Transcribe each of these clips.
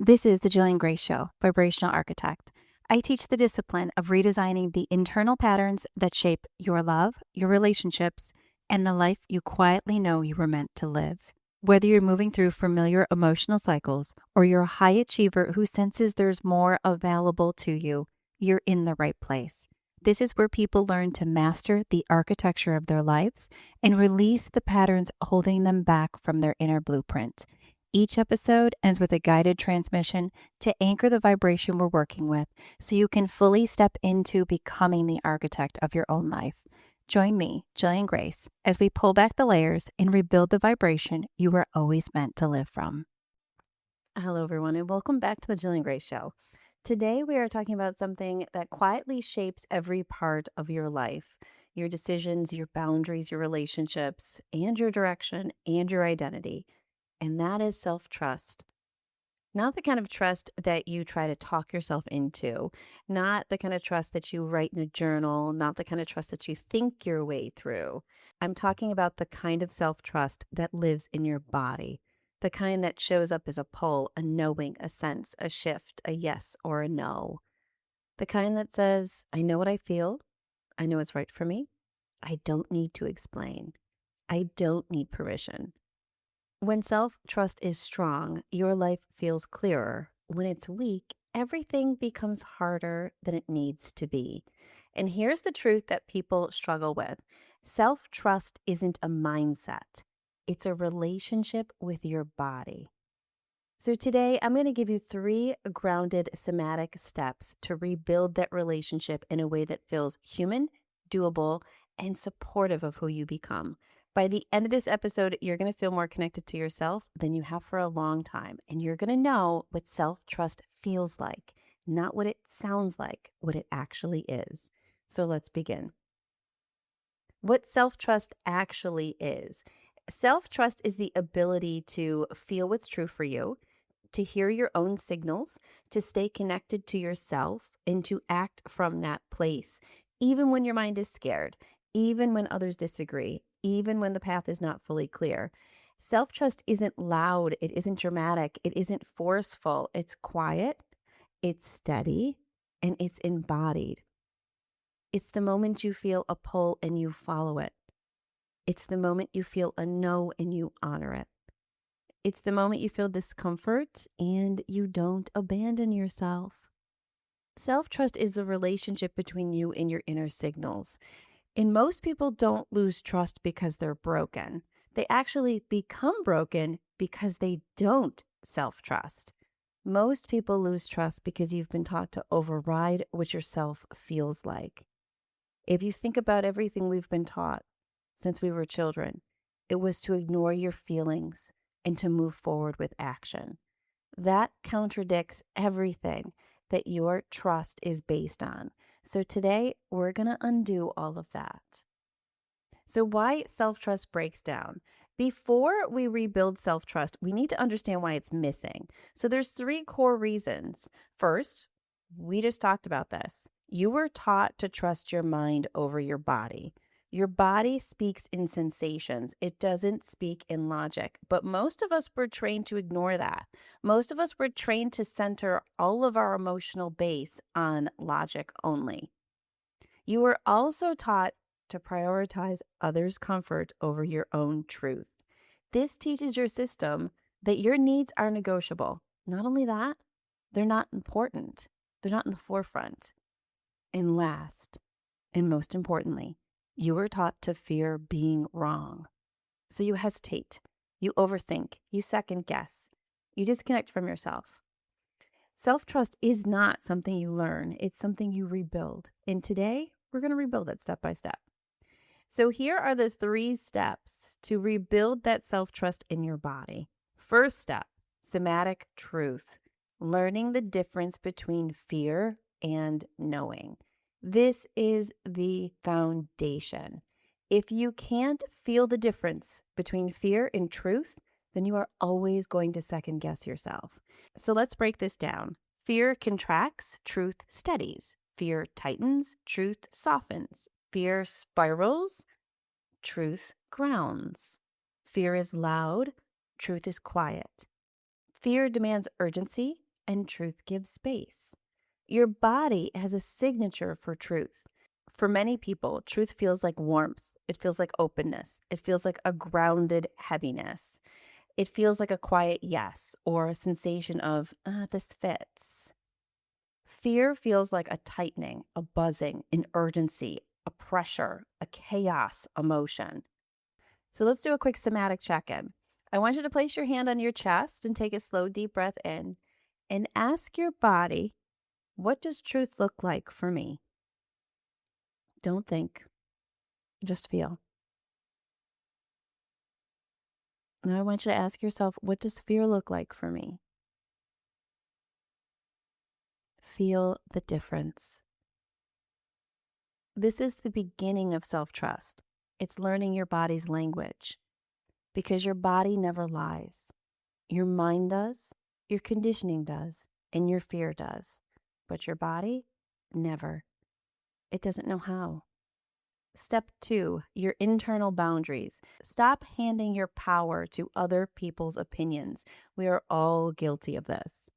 This is the Jillian Greyse Show, Vibrational Architect. I teach the discipline of redesigning the internal patterns that shape your love, your relationships, and the life you quietly know you were meant to live. Whether you're moving through familiar emotional cycles or you're a high achiever who senses there's more available to you, you're in the right place. This is where people learn to master the architecture of their lives and release the patterns holding them back from their inner blueprint. Each episode ends with a guided transmission to anchor the vibration we're working with so you can fully step into becoming the architect of your own life. Join me, Jillian Greyse, as we pull back the layers and rebuild the vibration you were always meant to live from. Hello, everyone, and welcome back to the Jillian Greyse Show. Today, we are talking about something that quietly shapes every part of your life, your decisions, your boundaries, your relationships, and your direction and your identity. And that is self-trust. Not the kind of trust that you try to talk yourself into, not the kind of trust that you write in a journal, not the kind of trust that you think your way through. I'm talking about the kind of self-trust that lives in your body, the kind that shows up as a pull, a knowing, a sense, a shift, a yes or a no. The kind that says, I know what I feel. I know what's right for me. I don't need to explain. I don't need permission. When self-trust is strong, your life feels clearer. When it's weak, everything becomes harder than it needs to be. And here's the truth that people struggle with. Self-trust isn't a mindset. It's a relationship with your body. So today, I'm going to give you 3 grounded somatic steps to rebuild that relationship in a way that feels human, doable, and supportive of who you become. By the end of this episode, you're going to feel more connected to yourself than you have for a long time. And you're going to know what self-trust feels like, not what it sounds like, what it actually is. So let's begin. What self-trust actually is. Self-trust is the ability to feel what's true for you, to hear your own signals, to stay connected to yourself, and to act from that place, even when your mind is scared, even when others disagree, even when the path is not fully clear. Self-trust isn't loud, it isn't dramatic, it isn't forceful. It's quiet, it's steady, and it's embodied. It's the moment you feel a pull and you follow it. It's the moment you feel a no and you honor it. It's the moment you feel discomfort and you don't abandon yourself. Self-trust is a relationship between you and your inner signals. And most people don't lose trust because they're broken. They actually become broken because they don't self-trust. Most people lose trust because you've been taught to override what yourself feels like. If you think about everything we've been taught since we were children, it was to ignore your feelings and to move forward with action. That contradicts everything that your trust is based on. So today, we're going to undo all of that. So why self-trust breaks down? Before we rebuild self-trust, we need to understand why it's missing. So there's 3 core reasons. First, we just talked about this. You were taught to trust your mind over your body. Your body speaks in sensations. It doesn't speak in logic. But most of us were trained to ignore that. Most of us were trained to center all of our emotional base on logic only. You were also taught to prioritize others' comfort over your own truth. This teaches your system that your needs are negotiable. Not only that, they're not important. They're not in the forefront. And last, and most importantly, you were taught to fear being wrong. So you hesitate, you overthink, you second guess, you disconnect from yourself. Self-trust is not something you learn, it's something you rebuild. And today, we're going to rebuild it step by step. So here are the 3 steps to rebuild that self-trust in your body. First step, somatic truth, learning the difference between fear and knowing. This is the foundation. If you can't feel the difference between fear and truth, then you are always going to second guess yourself. So let's break this down. Fear contracts, truth steadies. Fear tightens, truth softens. Fear spirals, truth grounds. Fear is loud, truth is quiet. Fear demands urgency, and truth gives space. Your body has a signature for truth. For many people, truth feels like warmth. It feels like openness. It feels like a grounded heaviness. It feels like a quiet yes or a sensation of, this fits. Fear feels like a tightening, a buzzing, an urgency, a pressure, a chaos emotion. So let's do a quick somatic check-in. I want you to place your hand on your chest and take a slow, deep breath in and ask your body, what does truth look like for me? Don't think, just feel. Now I want you to ask yourself, what does fear look like for me? Feel the difference. This is the beginning of self-trust. It's learning your body's language because your body never lies. Your mind does, your conditioning does, and your fear does. But your body, never. It doesn't know how. Step 2, your internal boundaries. Stop handing your power to other people's opinions. We are all guilty of this.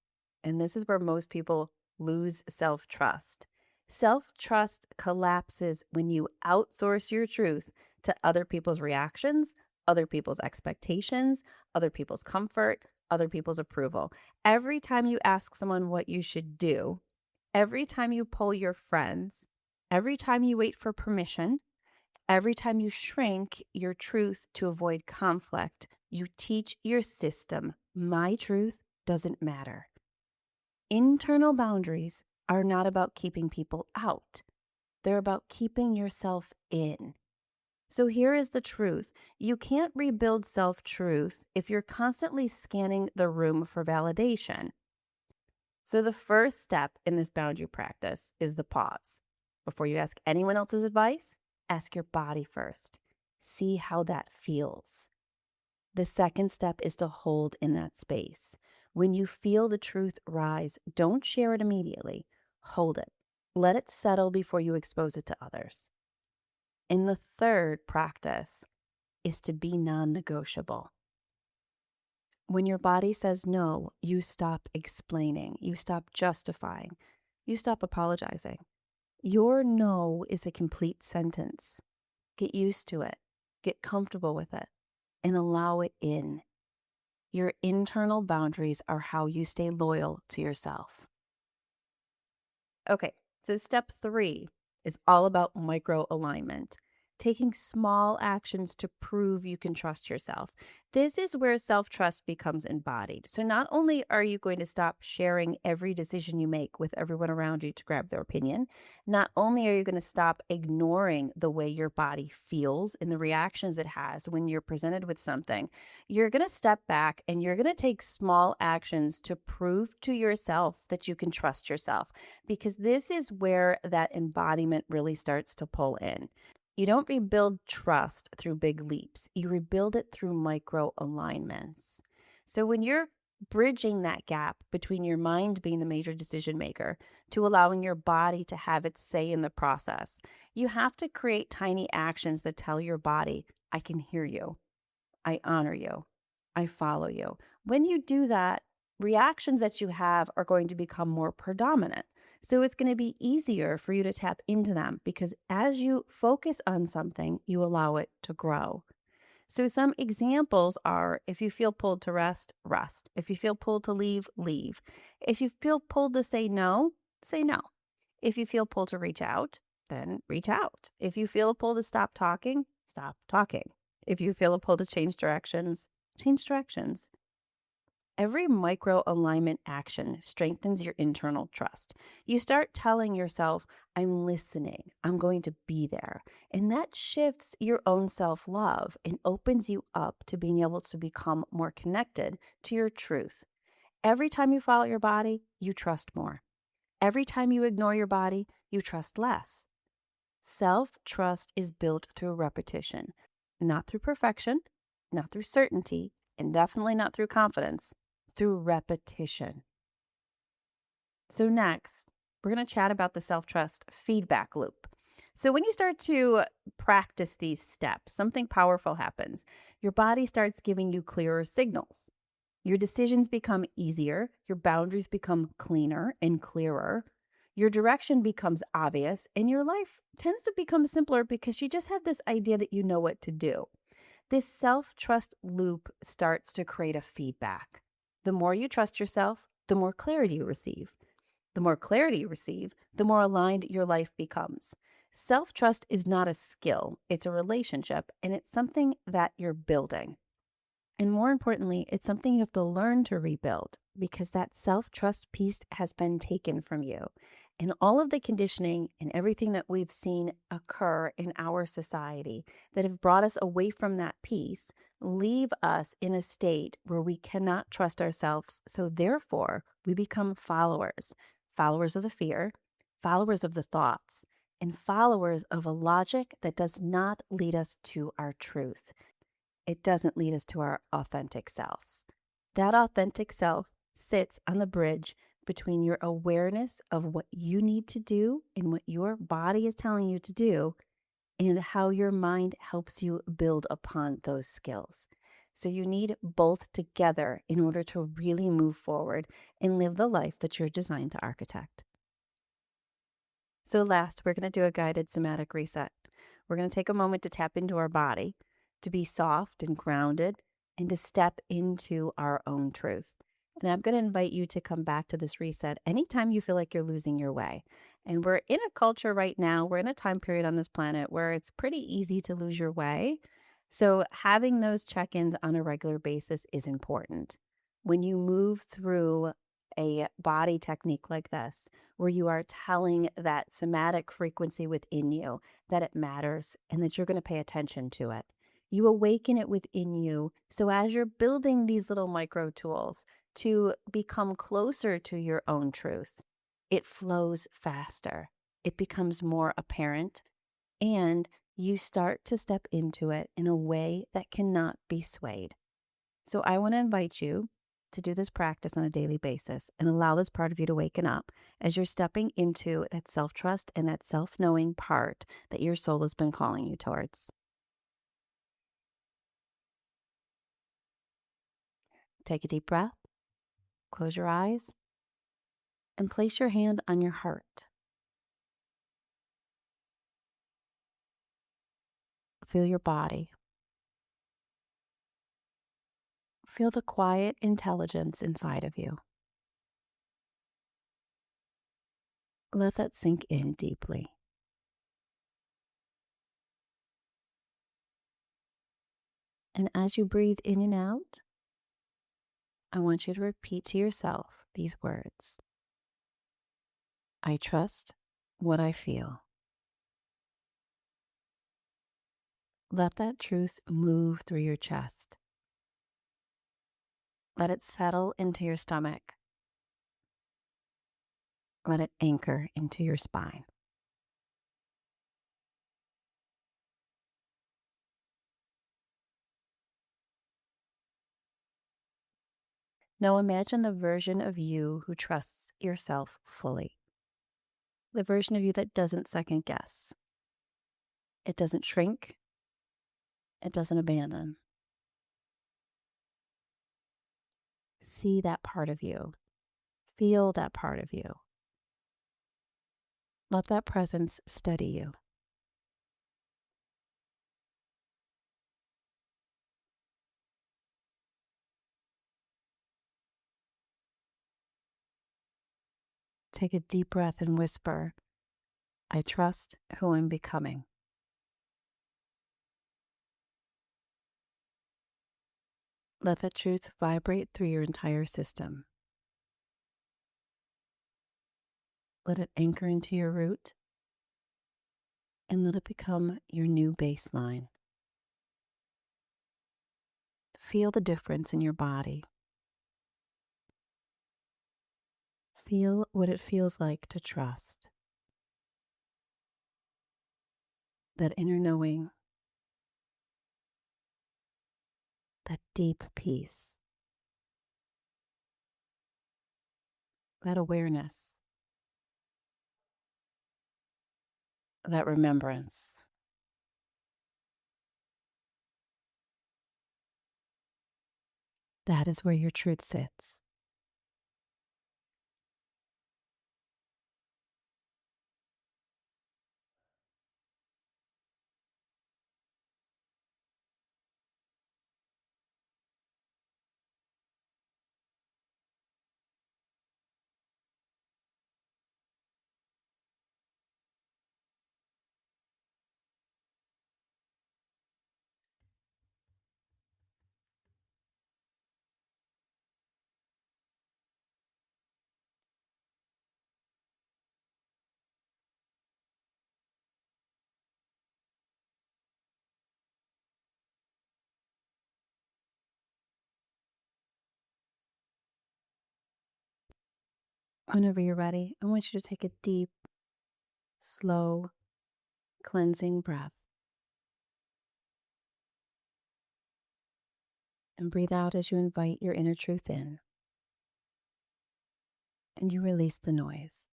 And this is where most people lose self-trust. Self-trust collapses when you outsource your truth to other people's reactions, other people's expectations, other people's comfort, other people's approval. Every time you ask someone what you should do, every time you pull your friends, every time you wait for permission, every time you shrink your truth to avoid conflict, you teach your system, my truth doesn't matter. Internal boundaries are not about keeping people out. They're about keeping yourself in. So here is the truth. You can't rebuild self-truth if you're constantly scanning the room for validation. So the first step in this boundary practice is the pause. Before you ask anyone else's advice, ask your body first. See how that feels. The second step is to hold in that space. When you feel the truth rise, don't share it immediately. Hold it. Let it settle before you expose it to others. And the third practice is to be non-negotiable. When your body says no, you stop explaining, you stop justifying, you stop apologizing. Your no is a complete sentence. Get used to it, get comfortable with it, and allow it in. Your internal boundaries are how you stay loyal to yourself. Okay, so step 3 is all about microalignment, taking small actions to prove you can trust yourself. This is where self-trust becomes embodied. So not only are you going to stop sharing every decision you make with everyone around you to grab their opinion, not only are you going to stop ignoring the way your body feels and the reactions it has when you're presented with something, you're going to step back and you're going to take small actions to prove to yourself that you can trust yourself, because this is where that embodiment really starts to pull in. You don't rebuild trust through big leaps. You rebuild it through micro alignments. So when you're bridging that gap between your mind being the major decision maker to allowing your body to have its say in the process, you have to create tiny actions that tell your body, I can hear you. I honor you. I follow you. When you do that, reactions that you have are going to become more predominant. So it's going to be easier for you to tap into them because as you focus on something, you allow it to grow. So some examples are, if you feel pulled to rest, rest. If you feel pulled to leave, leave. If you feel pulled to say no, say no. If you feel pulled to reach out, then reach out. If you feel a pull to stop talking, stop talking. If you feel a pull to change directions, change directions. Every micro alignment action strengthens your internal trust. You start telling yourself, I'm listening, I'm going to be there. And that shifts your own self-love and opens you up to being able to become more connected to your truth. Every time you follow your body, you trust more. Every time you ignore your body, you trust less. Self-trust is built through repetition, not through perfection, not through certainty, and definitely not through confidence. Through repetition. So next, we're going to chat about the self-trust feedback loop. So when you start to practice these steps, something powerful happens. Your body starts giving you clearer signals. Your decisions become easier, your boundaries become cleaner and clearer, your direction becomes obvious, and your life tends to become simpler because you just have this idea that you know what to do. This self-trust loop starts to create a feedback. The more you trust yourself, the more clarity you receive. The more clarity you receive, the more aligned your life becomes. Self-trust is not a skill, it's a relationship, and it's something that you're building. And more importantly, it's something you have to learn to rebuild because that self-trust piece has been taken from you. And all of the conditioning and everything that we've seen occur in our society that have brought us away from that piece leave us in a state where we cannot trust ourselves. So therefore, we become followers, followers of the fear, followers of the thoughts, and followers of a logic that does not lead us to our truth. It doesn't lead us to our authentic selves. That authentic self sits on the bridge between your awareness of what you need to do and what your body is telling you to do, and how your mind helps you build upon those skills. So you need both together in order to really move forward and live the life that you're designed to architect. So last, we're going to do a guided somatic reset. We're going to take a moment to tap into our body, to be soft and grounded, and to step into our own truth. And I'm going to invite you to come back to this reset anytime you feel like you're losing your way. And we're in a culture right now, we're in a time period on this planet where it's pretty easy to lose your way. So having those check-ins on a regular basis is important. When you move through a body technique like this, where you are telling that somatic frequency within you that it matters and that you're going to pay attention to it. You awaken it within you. So as you're building these little micro tools to become closer to your own truth, it flows faster. It becomes more apparent, and you start to step into it in a way that cannot be swayed. So I want to invite you to do this practice on a daily basis and allow this part of you to waken up as you're stepping into that self-trust and that self-knowing part that your soul has been calling you towards. Take a deep breath, close your eyes, and place your hand on your heart. Feel your body. Feel the quiet intelligence inside of you. Let that sink in deeply. And as you breathe in and out, I want you to repeat to yourself these words. I trust what I feel. Let that truth move through your chest. Let it settle into your stomach. Let it anchor into your spine. Now imagine the version of you who trusts yourself fully. The version of you that doesn't second guess. It doesn't shrink. It doesn't abandon. See that part of you. Feel that part of you. Let that presence steady you. Take a deep breath and whisper, I trust who I'm becoming. Let that truth vibrate through your entire system. Let it anchor into your root and let it become your new baseline. Feel the difference in your body. Feel what it feels like to trust. That inner knowing, that deep peace, that awareness, that remembrance. That is where your truth sits. Whenever you're ready, I want you to take a deep, slow, cleansing breath and breathe out as you invite your inner truth in and you release the noise.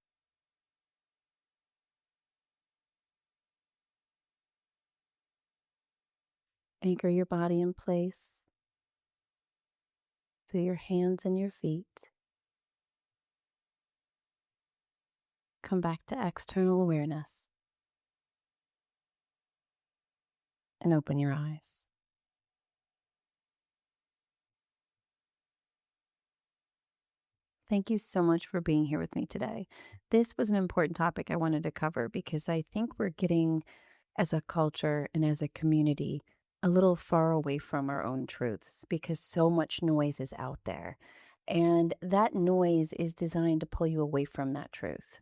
Anchor your body in place. Feel your hands and your feet. Come back to external awareness and open your eyes. Thank you so much for being here with me today. This was an important topic I wanted to cover because I think we're getting, as a culture and as a community, a little far away from our own truths because so much noise is out there. And that noise is designed to pull you away from that truth.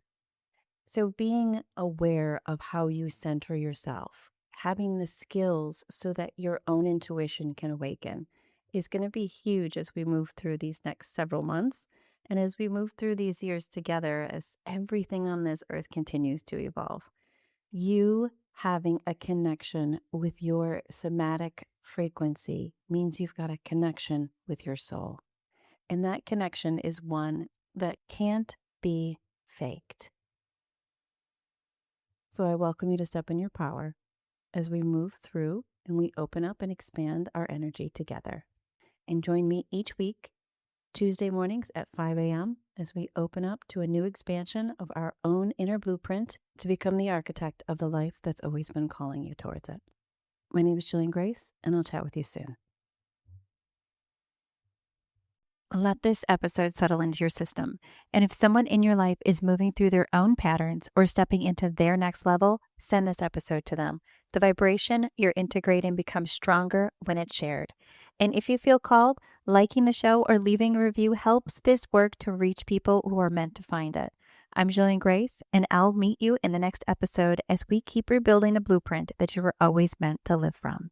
So, being aware of how you center yourself, having the skills so that your own intuition can awaken, is going to be huge as we move through these next several months. And as we move through these years together, as everything on this earth continues to evolve, you having a connection with your somatic frequency means you've got a connection with your soul. And that connection is one that can't be faked. So I welcome you to step in your power as we move through and we open up and expand our energy together. And join me each week, Tuesday mornings at 5 a.m., as we open up to a new expansion of our own inner blueprint to become the architect of the life that's always been calling you towards it. My name is Jillian Greyse, and I'll chat with you soon. Let this episode settle into your system. And if someone in your life is moving through their own patterns or stepping into their next level, send this episode to them. The vibration you're integrating becomes stronger when it's shared. And if you feel called, liking the show or leaving a review helps this work to reach people who are meant to find it. I'm Jillian Greyse, and I'll meet you in the next episode as we keep rebuilding the blueprint that you were always meant to live from.